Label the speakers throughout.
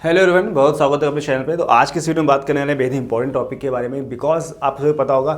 Speaker 1: Hello everyone, बहुत स्वागत है अपने चैनल पे। तो आज के इस वीडियो में बात करने वाले बेहद इंपॉर्टेंट टॉपिक के बारे में, बिकॉज आप सभी पता होगा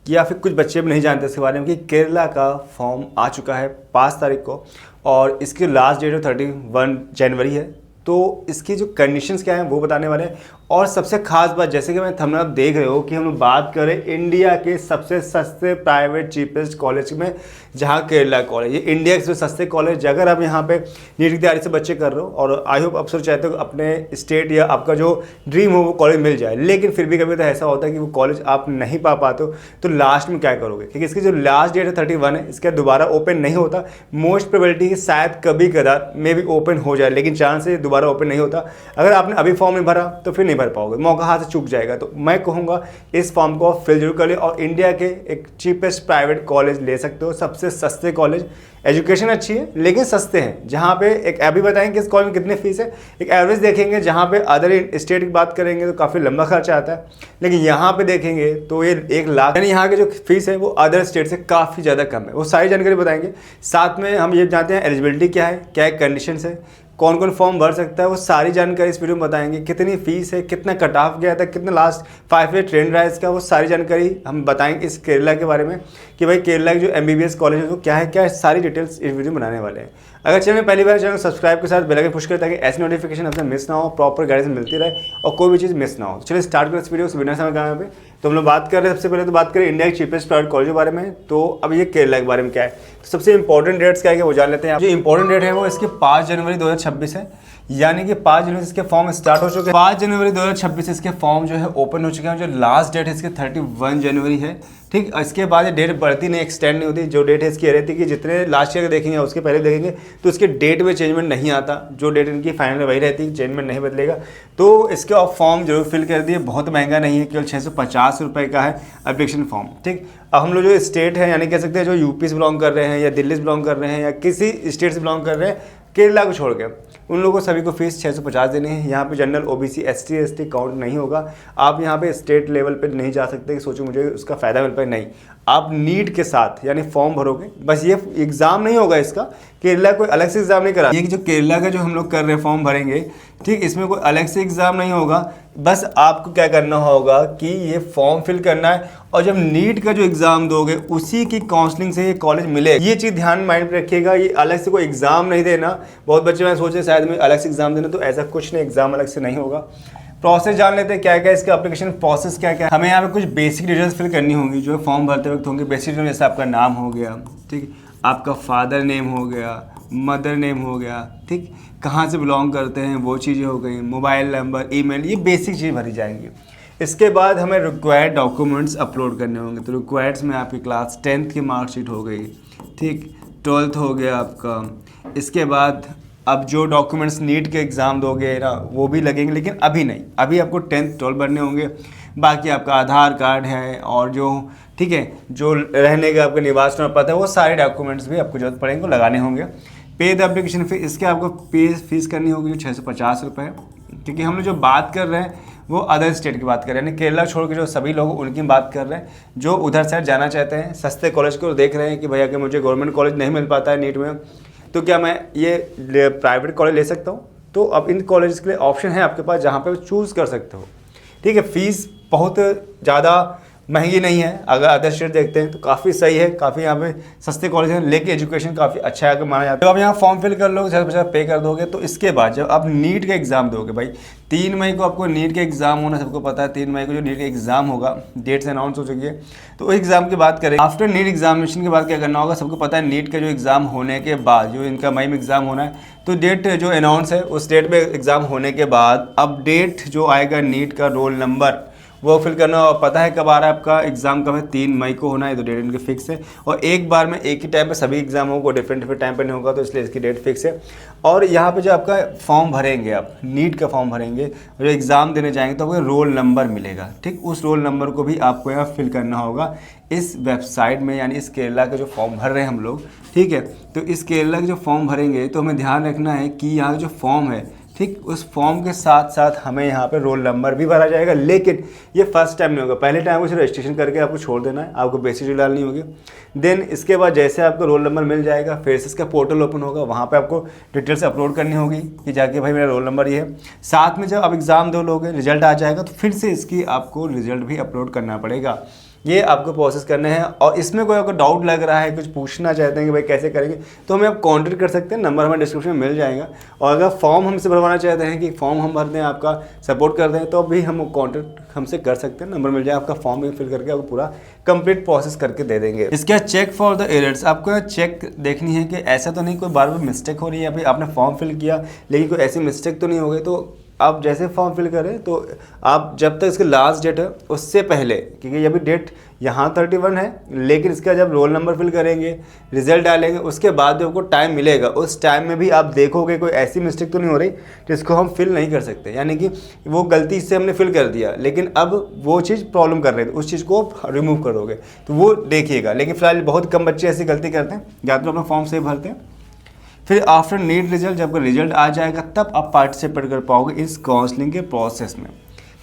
Speaker 1: कि या फिर कुछ बच्चे भी नहीं जानते इसके बारे में कि केरला का फॉर्म आ चुका है 5 तारीख को और इसकी लास्ट डेट 31 जनवरी है। तो इसकी जो कंडीशंस क्या हैं वो बताने वाले हैं। और सबसे खास बात, जैसे कि मैं थंबनेल आप देख रहे हो कि हम लोग बात करें इंडिया के सबसे सस्ते प्राइवेट चीपेस्ट कॉलेज में, जहां केरला कॉलेज, ये इंडिया के सबसे सस्ते कॉलेज। अगर आप यहाँ पे नीट की तैयारी से बच्चे कर रहे हो और आई होप आप सब चाहते हो अपने स्टेट या आपका जो ड्रीम हो वो कॉलेज मिल जाए, लेकिन फिर भी कभी तो ऐसा होता है कि वो कॉलेज आप नहीं पा पाते हो, तो लास्ट में क्या करोगे? क्योंकि इसकी जो लास्ट डेट है 31 है, इसका दोबारा ओपन नहीं होता। मोस्ट प्रोबेबिलिटी है शायद कभी कदार मे भी ओपन हो जाए, लेकिन चांस है दोबारा ओपन नहीं होता। अगर आपने अभी फॉर्म नहीं भरा तो फिर नहीं भर पाओगे, मौका हाथ से चूक जाएगा। तो मैं कहूँगा इस फॉर्म को आप फिल जरूर कर ले और इंडिया के एक चीपेस्ट प्राइवेट कॉलेज ले सकते हो, सबसे सस्ते कॉलेज। एजुकेशन अच्छी है लेकिन सस्ते हैं। जहाँ पे एक अभी बताएंगे इस कॉलेज में कितनी फीस है, एक एवरेज देखेंगे। जहाँ पे अदर स्टेट की बात करेंगे तो काफ़ी लंबा खर्चा आता है, लेकिन यहाँ पे देखेंगे तो ये 1 लाख, यानी यहाँ की जो फीस है वो अदर स्टेट से काफ़ी ज़्यादा कम है। वो सारी जानकारी बताएंगे। साथ में हम ये जानते हैं एलिजिबिलिटी क्या है, क्या कंडीशन है, कौन कौन फॉर्म भर सकता है, वो सारी जानकारी इस वीडियो में बताएंगे। कितनी फीस है, कितना कट ऑफ गया था, कितना लास्ट 5 ईयर ट्रेंड रहा है इसका, वो सारी जानकारी हम बताएंगे इस केरला के बारे में कि भाई केरला के जो MBBS कॉलेज है वो क्या है, क्या है, सारी डिटेल्स इस वीडियो में बनाने वाले हैं। अगर चैनल में पहली बार चैनल सब्सक्राइब के साथ बेल आइकन पुश करें ताकि ऐसी नोटिफिकेशन आपसे मिस ना हो, प्रॉपर गाइडेंस मिलती रहे और कोई भी चीज़ मिस ना हो। तो चलिए स्टार्ट करें इस वीडियो से बिना समय गवाए पे। तो हम लोग बात कर रहे हैं, सबसे पहले तो बात करें इंडिया के चीपेस्ट प्राइवेट कॉलेज के बारे में। तो अब ये केरला के बारे में क्या है, तो सबसे इंपॉर्टेंट डेट्स क्या है वो जान लेते हैं। जो इंपॉर्टेंट डेट है वो इसके 5 जनवरी 2026 है, यानी कि 5 जनवरी इसके फॉर्म स्टार्ट हो चुके हैं। 5 जनवरी 2026 इसके फॉर्म जो है ओपन हो चुके हैं। जो लास्ट डेट है इसके 31 जनवरी है। ठीक, इसके बाद ये डेट बढ़ती नहीं, एक्सटेंड नहीं होती। जो डेट है इसकी रहती कि जितने लास्ट ईयर देखेंगे उसके पहले देखेंगे तो इसके डेट में चेंजमेंट नहीं आता। जो डेट इनकी फाइनल वही रहती है, चेंजमेंट नहीं बदलेगा। तो इसके आप फॉर्म जरूर फिल कर दिए। बहुत महंगा नहीं है, केवल 650 रुपये का है एप्लीकेशन फॉर्म। ठीक, अब हम लोग जो स्टेट है, यानी कह सकते हैं जो यूपी से बिलोंग कर रहे हैं या दिल्ली से बिलोंग कर रहे हैं या किसी स्टेट से बिलोंग कर रहे हैं केरला को छोड़ के, उन लोगों को सभी को फीस 650 देनी है। यहाँ पे general OBC ST ST count नहीं होगा। आप यहाँ पे स्टेट लेवल पे नहीं जा सकते कि सोचो मुझे उसका फ़ायदा मिल पाए, नहीं। आप नीट के साथ यानी फॉर्म भरोगे, बस ये एग्ज़ाम नहीं होगा इसका। केरला कोई अलग से एग्ज़ाम नहीं करा, ये जो केरला का जो हम लोग कर रहे हैं फॉर्म भरेंगे, ठीक, इसमें कोई अलग से एग्ज़ाम नहीं होगा। बस आपको क्या करना होगा कि ये फॉर्म फिल करना है और जब नीट का जो एग्ज़ाम दोगे उसी की काउंसलिंग से ये कॉलेज मिलेगा। ये चीज़ ध्यान माइंड में रखिएगा, ये अलग से कोई एग्ज़ाम नहीं देना। बहुत बच्चे मैं सोचे शायद में अलग से एग्ज़ाम देना, तो ऐसा कुछ नहीं, एग्ज़ाम अलग से नहीं होगा। प्रोसेस जान लेते हैं क्या क्या इसका एप्लीकेशन प्रोसेस क्या क्या। हमें यहाँ पे कुछ बेसिक डिटेल्स फिल करनी होंगी जो फॉर्म भरते वक्त होंगे। बेसिक डिटेल्स जैसे आपका नाम हो गया, ठीक, आपका फादर नेम हो गया, मदर नेम हो गया, ठीक, कहाँ से बिलोंग करते हैं वो चीज़ें हो गई, मोबाइल नंबर, ईमेल, ये बेसिक चीज़ भरी जाएंगी। इसके बाद हमें रिक्वायर्ड डॉक्यूमेंट्स अपलोड करने होंगे। तो रिक्वायर्ड्स में आपकी क्लास 10th की मार्कशीट हो गई, ठीक, 12th हो गया आपका। इसके बाद अब जो डॉक्यूमेंट्स नीट के एग्ज़ाम दोगे ना वो भी लगेंगे, लेकिन अभी नहीं, अभी आपको 10th 12 भरने होंगे। बाकी आपका आधार कार्ड है और जो, ठीक है, जो रहने का आपका निवास पता है, वो सारे डॉक्यूमेंट्स भी आपको जरूरत पड़ेंगे, लगाने होंगे। पे द एप्लीकेशन फीस, इसके आपको फीस करनी होगी जो 650 रुपये। क्योंकि हम लोग जो बात कर रहे हैं वो अदर स्टेट की बात कर रहे हैं, यानी केरला छोड़ के जो सभी लोग उनकी बात कर रहे हैं जो उधर साइड जाना चाहते हैं, सस्ते कॉलेज को देख रहे हैं कि भैया कि मुझे गवर्नमेंट कॉलेज नहीं मिल पाता है नीट में, तो क्या मैं ये प्राइवेट कॉलेज ले सकता हूँ? तो अब इन कॉलेज के लिए ऑप्शन है आपके पास जहाँ पे चूज़ कर सकते हो। ठीक है, फीस बहुत ज़्यादा महंगी नहीं है। अगर अदर स्टेट देखते हैं तो काफ़ी सही है, काफ़ी यहाँ पे सस्ते कॉलेज हैं, लेकिन एजुकेशन काफ़ी अच्छा है अगर माना जाता है। जब आप यहाँ फॉर्म फिल कर लोगे, 650 पे कर दोगे, तो इसके बाद जब आप नीट का एग्ज़ाम दोगे, भाई 3 मई को आपको नीट का एग्ज़ाम होना सबको पता है। 3 मई को जो नीट का एग्ज़ाम होगा, डेट्स अनाउंस हो चुकी है। तो एग्ज़ाम की बात करें, आफ्टर नीट एग्जामिनेशन के बाद क्या करना होगा, सबको पता है नीट का जो एग्ज़ाम होने के बाद जो इनका मई में एग्ज़ाम होना है, तो डेट जो अनाउंस है उस डेट में एग्ज़ाम होने के बाद अपडेट जो आएगा नीट का रोल नंबर वो फिल करना। और पता है कब आ रहा है आपका एग्ज़ाम, कब है? 3 मई को होना है, तो डेट इनकी फिक्स है। और एक बार में एक ही टाइम पे सभी एग्ज़ाम होगा, डिफरेंट टाइम पे नहीं होगा, तो इसलिए इसकी डेट फिक्स है। और यहाँ पे जो आपका फॉर्म भरेंगे, आप नीट का फॉर्म भरेंगे, जो एग्ज़ाम देने जाएंगे तो आपको रोल नंबर मिलेगा, ठीक, उस रोल नंबर को भी आपको यहाँ फिल करना होगा इस वेबसाइट में, यानी इस केरला का जो फॉर्म भर रहे हैं हम लोग, ठीक है। तो इस केरला का जो फॉर्म भरेंगे तो हमें ध्यान रखना है कि यहाँ जो फॉर्म है ठीक, उस फॉर्म के साथ साथ हमें यहाँ पे रोल नंबर भी भरा जाएगा, लेकिन ये फर्स्ट टाइम नहीं होगा। पहले टाइम को सिर्फ रजिस्ट्रेशन करके आपको छोड़ देना है, आपको बेसिक डिटेल डालनी होगी। देन इसके बाद जैसे आपको रोल नंबर मिल जाएगा, फ्रेशर्स का पोर्टल ओपन होगा, वहाँ पे आपको डिटेल्स अपलोड करनी होगी कि जाके भाई मेरा रोल नंबर ये है। साथ में जब आप एग्ज़ाम दो लोगे, रिजल्ट आ जाएगा, तो फिर से इसकी आपको रिजल्ट भी अपलोड करना पड़ेगा। ये आपको प्रोसेस करने हैं। और इसमें कोई आपको डाउट लग रहा है, कुछ पूछना चाहते हैं कि भाई कैसे करेंगे, तो हमें आप कॉन्टैक्ट कर सकते हैं, नंबर हमें डिस्क्रिप्शन में मिल जाएगा। और अगर फॉर्म हमसे भरवाना चाहते हैं कि फॉर्म हम भर दें, आपका सपोर्ट कर दें, तो भी हम कॉन्टैक्ट हमसे कर सकते हैं, नंबर मिल जाए, आपका फॉर्म फिल करके आपको पूरा कंप्लीट प्रोसेस करके दे देंगे। इसके बाद चेक फॉर द एरर्स, आपको चेक देखनी है कि ऐसा तो नहीं कोई बार बार मिस्टेक हो रही है, या फिर आपने फॉर्म फिल किया लेकिन कोई ऐसी मिस्टेक तो नहीं हो गई। तो आप जैसे फॉर्म फिल करें तो आप जब तक इसके लास्ट डेट है उससे पहले, क्योंकि अभी डेट यहाँ 31 है, लेकिन इसका जब रोल नंबर फिल करेंगे, रिजल्ट डालेंगे, उसके बाद जो आपको टाइम मिलेगा, उस टाइम में भी आप देखोगे कोई ऐसी मिस्टेक तो नहीं हो रही जिसको हम फिल नहीं कर सकते, यानी कि वो गलती से हमने फिल कर दिया लेकिन अब वो चीज़ प्रॉब्लम कर रही थी, उस चीज़ को रिमूव करोगे, तो वो देखिएगा। लेकिन फिलहाल बहुत कम बच्चे ऐसी गलती करते हैं, या तो अपना फॉर्म से भरते हैं, फिर आफ्टर नीट रिजल्ट, जब रिजल्ट आ जाएगा तब आप पार्टिसिपेट कर पाओगे इस काउंसलिंग के प्रोसेस में।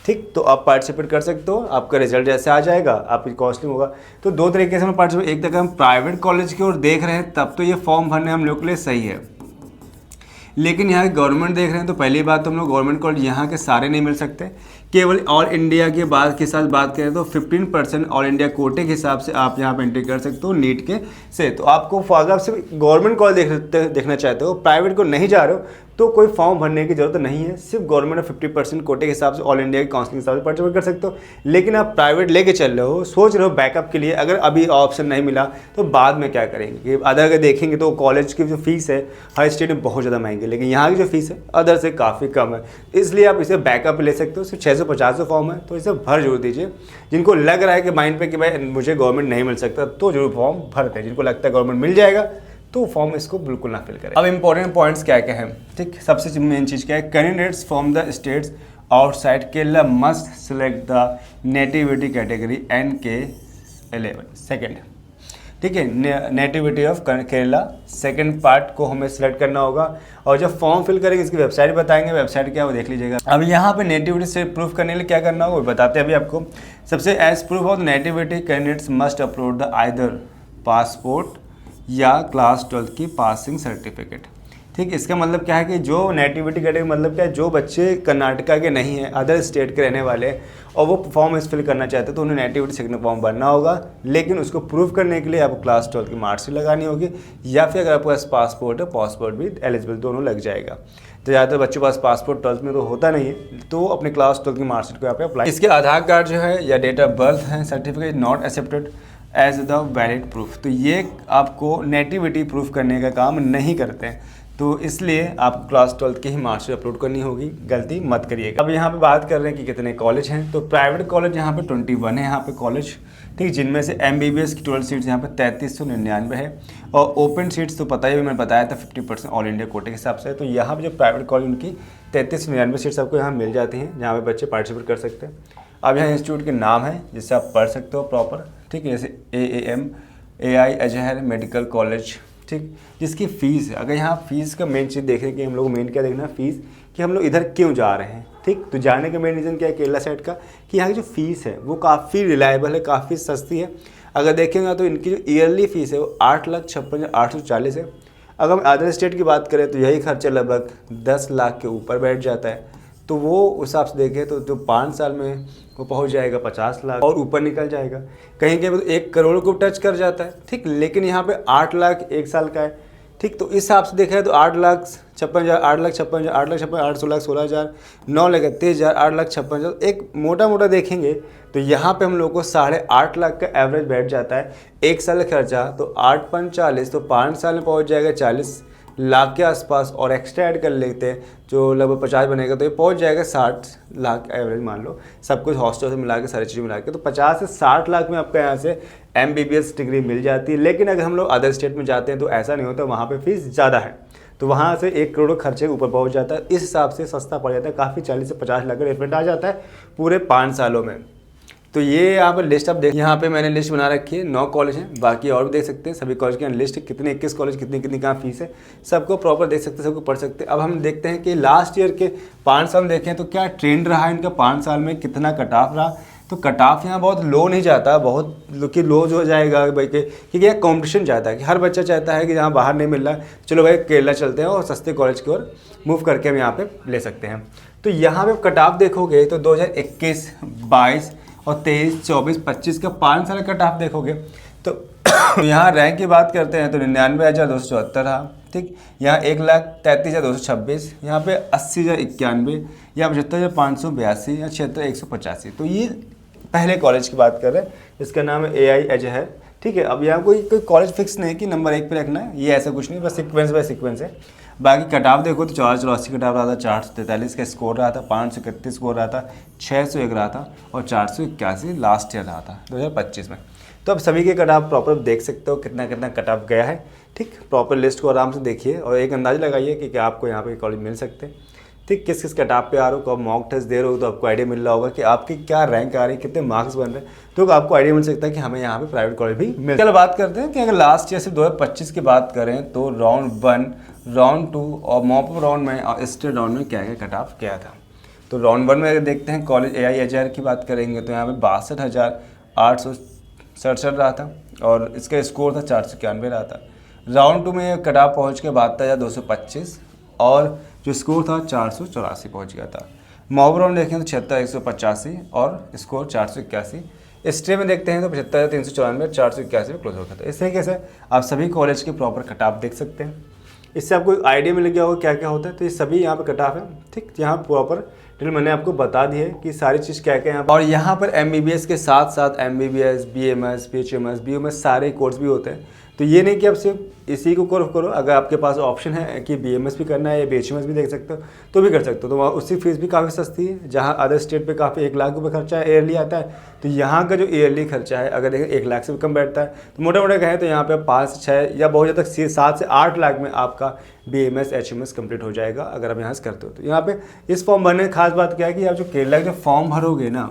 Speaker 1: ठीक, तो आप पार्टिसिपेट कर सकते हो, आपका रिजल्ट जैसे आ जाएगा, आपकी काउंसलिंग होगा। तो दो तरीके से हम पार्टिसिपेट, एक तक हम प्राइवेट कॉलेज की ओर देख रहे हैं तब तो ये फॉर्म भरने हम लोग के लिए सही है, लेकिन यहाँ गवर्नमेंट देख रहे हैं तो पहली बात तो हम लोग गवर्नमेंट कॉलेज यहाँ के सारे नहीं मिल सकते। केवल ऑल इंडिया के बाद के साथ बात करें तो 15% ऑल इंडिया कोटे के हिसाब से आप यहाँ पे एंट्री कर सकते हो नीट के से। तो आपको अगर आप सिर्फ गवर्नमेंट कॉलेज देखना चाहते हो, प्राइवेट को नहीं जा रहे हो, तो कोई फॉर्म भरने की जरूरत नहीं है। सिर्फ गवर्नमेंट 50% कोटे के हिसाब से ऑल इंडिया की काउंसलिंग के हिसाब से पार्टिसिपेट कर सकते हो। लेकिन आप प्राइवेट लेके चल रहे हो, सोच रहे हो बैकअप के लिए, अगर अभी ऑप्शन नहीं मिला तो बाद में क्या करेंगे। अगर देखेंगे तो कॉलेज की जो फीस है हर स्टेट में बहुत ज़्यादा महंगी है, लेकिन यहाँ की जो फीस है अदर से काफ़ी कम है, इसलिए आप इसे बैकअप ले सकते हो। सिर्फ 650 फॉर्म है, तो इसे भर जरूर दीजिए। जिनको लग रहा है कि माइंड पे कि भाई मुझे गवर्नमेंट नहीं मिल सकता, तो जरूर फॉर्म भरते हैं। जिनको लगता है गवर्नमेंट मिल जाएगा तो फॉर्म इसको बिल्कुल ना फिल करें। अब इंपॉर्टेंट पॉइंट्स क्या क्या हैं, ठीक, सबसे मेन चीज़ क्या है, candidates from the states outside Kerala must select the nativity category NK11 second, ठीक है, nativity of Kerala second part को हमें सिलेक्ट करना होगा। और जब फॉर्म फिल करेंगे इसकी वेबसाइट बताएंगे, वेबसाइट क्या है वो देख लीजिएगा। अब यहाँ पे नेटिविटी से प्रूफ करने के लिए क्या करना होगा वो बताते हैं अभी आपको। सबसे age proof of nativity candidates must upload the either passport या क्लास 12 की पासिंग सर्टिफिकेट। ठीक, इसका मतलब क्या है कि जो नेटिविटी कैटेगरी मतलब क्या है, जो बच्चे कर्नाटका के नहीं हैं, अदर स्टेट के रहने वाले और वो फॉर्म इस फिल करना चाहते हैं, तो उन्हें नेटिविटी सेकंड फॉर्म भरना होगा। लेकिन उसको प्रूव करने के लिए आपको क्लास 12 की मार्कशीट लगानी होगी, या फिर अगर आपके पास पासपोर्ट है, पासपोर्ट भी एलिजिबल, दोनों लग जाएगा। तो ज़्यादातर बच्चों के पास पासपोर्ट 12th में तो होता नहीं है, तो अपने क्लास 12 की मार्कशीट को यहाँ पे अप्लाई। इसके आधार कार्ड जो है या डेट ऑफ बर्थ है certificate not accepted as the valid proof, तो ये आपको नेटिविटी प्रूफ करने का काम नहीं करते हैं, तो इसलिए आपको क्लास 12 की ही मार्कशीट अपलोड करनी होगी, गलती मत करिएगा। अब यहाँ पे बात कर रहे हैं कि कितने कॉलेज हैं, तो प्राइवेट कॉलेज यहाँ पे 21 है यहाँ पे कॉलेज, ठीक, जिनमें से MBBS की 12 सीट्स यहाँ पे 3399 है, और ओपन सीट्स तो पता ही मैंने बताया था 50% ऑल इंडिया कोटे के हिसाब से। तो यहाँ पे जो प्राइवेट कॉलेज उनकी 3399 सीट्स आपको यहाँ मिल जाती हैं, जहाँ पे बच्चे पार्टिसिपेट कर सकते हैं। अब यहाँ इंस्टीट्यूट के नाम है जिससे आप पढ़ सकते हो प्रॉपर, ठीक है, जैसे AAM AI Azhar medical college, ठीक, जिसकी फ़ीस है। अगर यहाँ फ़ीस का मेन चीज़ देखें कि हम लोग मेन क्या देखना है, फ़ीस, कि हम लोग इधर क्यों जा रहे हैं, ठीक। तो जाने का मेन रीज़न क्या है केरला साइड का, कि यहाँ की जो फ़ीस है वो काफ़ी रिलायबल है, काफ़ी सस्ती है। अगर देखेंगे तो इनकी जो ईयरली फ़ीस है वो 8,56,840 है। अगर हम अदर स्टेट की बात करें तो यही खर्चा लगभग 10 लाख के ऊपर बैठ जाता है। तो वो उस हिसाब से देखें तो जो 5 साल में वो पहुंच जाएगा 50 लाख और ऊपर निकल जाएगा, कहीं कहीं तो 1 करोड़ को टच कर जाता है, ठीक। लेकिन यहाँ पे 8 लाख 1 साल का है, ठीक। तो इस हिसाब से देखा है तो 8,56,000, 8,56,000, 8,56,000, 8 लाख 16,000, 9 लाख 23,000, 8,56,000, एक मोटा मोटा देखेंगे तो यहाँ पे हम लोग को 8.5 लाख का एवरेज बैठ जाता है। 1 साल खर्चा तो 8×5 = 40, तो 5 साल में पहुँच जाएगा 40 लाख के आसपास, और एक्स्ट्रा ऐड कर लेते हैं जो लगभग 50 बनेगा, तो ये पहुंच जाएगा 60 लाख एवरेज मान लो, सब कुछ हॉस्टल से मिला के सारी चीज़ें मिला के, तो 50 से 60 लाख में आपका यहाँ से MBBS डिग्री मिल जाती है। लेकिन अगर हम लोग अदर स्टेट में जाते हैं तो ऐसा नहीं होता, वहाँ पे फीस ज़्यादा है, तो वहाँ से 1 करोड़ खर्चे के ऊपर पहुँच जाता है। इस हिसाब से सस्ता पड़ जाता है, काफ़ी 40 से 50 लाख का डिफरेंट आ जाता है पूरे 5 सालों में। तो ये यहाँ पर लिस्ट आप देख, यहाँ पे मैंने लिस्ट बना रखी है, 9 कॉलेज हैं, बाकी और भी देख सकते हैं। सभी कॉलेज की लिस्ट कितने 21 कॉलेज कितनी कहाँ फीस है, सबको प्रॉपर देख सकते हैं, सबको पढ़ सकते हैं। अब हम देखते हैं कि लास्ट ईयर के 5 साल देखें तो क्या ट्रेंड रहा इनका, 5 साल में कितना कट ऑफ रहा। तो कट ऑफ यहाँ बहुत लो नहीं जाता, बहुत कि लो जो हो जाएगा भाई के, क्योंकि यहाँ कॉम्पिटिशन चाहता है कि हर बच्चा चाहता है कि जहाँ बाहर नहीं मिल रहा है, चलो भाई केरला चलते हैं और सस्ते कॉलेज की ओर मूव करके हम यहाँ पे ले सकते हैं। तो यहाँ पे कट ऑफ देखोगे तो 2021, 22 और 23, 24, 25 का 5 साल कट ऑफ देखोगे तो यहाँ रैंक की बात करते हैं तो 99,274 रहा, ठीक। यहाँ 1,33,226, यहाँ पे 80,091, यहाँ 75,582, यहाँ 76,185। तो ये पहले कॉलेज की बात कर रहे हैं, इसका नाम है AI अजहर, ठीक है। अब यहाँ कोई कॉलेज फिक्स नहीं कि नंबर 1 पे रखना है, ये ऐसा कुछ नहीं, बस सीक्वेंस बाय सीक्वेंस है। बाकी कट ऑफ देखो तो 484 कट ऑफ रहा था, 443 का स्कोर रहा था, 531 स्कोर रहा था, 601 रहा था और 481 लास्ट ईयर रहा था 2025 में। तो अब सभी के कट ऑफ प्रॉपर देख सकते हो कितना कितना कट ऑफ गया है, ठीक। प्रॉपर लिस्ट को आराम से देखिए और एक अंदाज़ा लगाइए कि क्या आपको यहाँ पे कॉलेज मिल सकते हैं, ठीक। किस किस कट ऑफ पे आ रहे हो, कब मॉक टेस्ट दे रहे हो तो आपको आइडिया मिल रहा होगा कि आपकी क्या रैंक आ रही है, कितने मार्क्स बन रहे हैं, तो आपको आइडिया मिल सकता है कि हमें यहाँ पे प्राइवेट कॉलेज भी मिल। चलो बात करते हैं कि अगर लास्ट ईयर से 2025 की बात करें तो राउंड 1, राउंड 2 और मॉप राउंड में और स्टेट राउंड में क्या क्या कट ऑफ गया था। तो राउंड 1 में अगर देखते हैं कॉलेज AI अजहर की बात करेंगे तो यहाँ पे 62,867 रहा था और इसका स्कोर था 491 रहा था। राउंड 2 में कट ऑफ पहुँच के 72,225 और जो स्कोर था 484 पहुँच गया था। मॉब राउंड देखें तो 76,185 और स्कोर 481। स्टे में देखते हैं तो 75,394, 481 में क्लोज हो गया था। इस तरीके से आप सभी कॉलेज के प्रॉपर कट ऑफ देख सकते हैं। इससे आपको आइडिया मिल गया होगा क्या क्या होता है। तो ये सभी यहाँ पे कट ऑफ है, ठीक। यहाँ प्रॉपर डिटेल मैंने आपको बता दी है कि सारी चीज़ क्या क्या है। और यहाँ पर MBBS के साथ साथ MBBS, BMS, BHMS, BUMS सारे कोर्स भी होते हैं। तो ये नहीं कि आप सिर्फ इसी को कोर्स करो, अगर आपके पास ऑप्शन है कि BMS भी करना है या BHMS भी देख सकते हो तो भी कर सकते हो। तो वहाँ उसकी फीस भी काफ़ी सस्ती है, जहाँ अदर स्टेट पे काफ़ी 1 लाख रुपये खर्चा ईयरली आता है, तो यहाँ का जो ईयरली खर्चा है अगर देखें 1 लाख से भी कम बैठता है। तो मोटा मोटा कहें तो यहाँ पे 5 से 6 या बहुत ज़्यादा 7 से 8 लाख में आपका BMS HMS कंप्लीट हो जाएगा अगर आप यहाँ से करते हो। तो यहाँ पे इस फॉर्म भरने की खास बात क्या है कि आप जो केरला का फॉर्म भरोगे ना,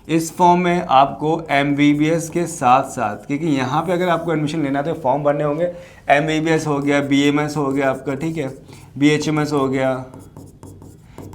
Speaker 1: इस फॉर्म में आपको MBBS के साथ साथ, क्योंकि यहाँ पे अगर आपको एडमिशन लेना है तो फॉर्म भरने होंगे, MBBS हो गया, BMS हो गया आपका, ठीक है, BHMS हो गया,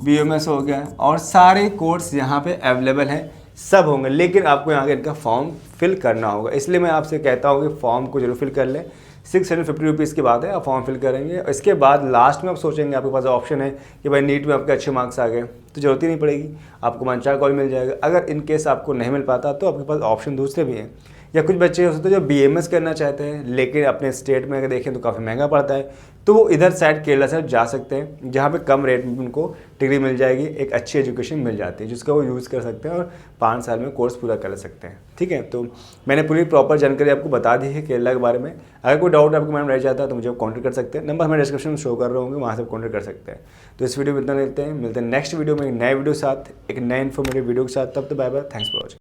Speaker 1: BMS हो गया और सारे कोर्स यहाँ पे अवेलेबल हैं, सब होंगे। लेकिन आपको यहाँ का इनका फॉर्म फिल करना होगा, इसलिए मैं आपसे कहता हूँ कि फॉर्म को जरूर फिल कर लें। 650 रुपीज़ की बात है, आप फॉर्म फिल करेंगे। इसके बाद लास्ट में आप सोचेंगे, आपके पास ऑप्शन है कि भाई नीट में आपके अच्छे मार्क्स आ गए तो ज़रूरत ही नहीं पड़ेगी, आपको मनचाहा कॉलेज मिल जाएगा। अगर इन केस आपको नहीं मिल पाता तो आपके पास ऑप्शन दूसरे भी हैं। या कुछ बच्चे हो सकते हैं जो BMS करना चाहते हैं लेकिन अपने स्टेट में अगर देखें तो काफ़ी महंगा पड़ता है, तो वो इधर साइड केरला साइड जा सकते हैं, जहाँ पे कम रेट में उनको डिग्री मिल जाएगी, एक अच्छी एजुकेशन मिल जाती है जिसका वो यूज़ कर सकते हैं और 5 साल में कोर्स पूरा कर सकते हैं, ठीक है। तो मैंने पूरी प्रॉपर जानकारी आपको बता दी है केरला के बारे में। अगर कोई डाउट आपके मन में रह जाता है तो मुझे कॉन्टैक्ट कर सकते हैं, नंबर हमें डिस्क्रिप्शन में शो कर रहे होंगे, वहाँ से कॉन्टैक्ट कर सकते हैं। तो इस वीडियो में इतना लेते हैं, मिलते हैं नेक्स्ट वीडियो में एक नए वीडियो के साथ, एक नए इन्फॉर्मेटिव वीडियो के साथ। तब तो bye bye, thanks for watching.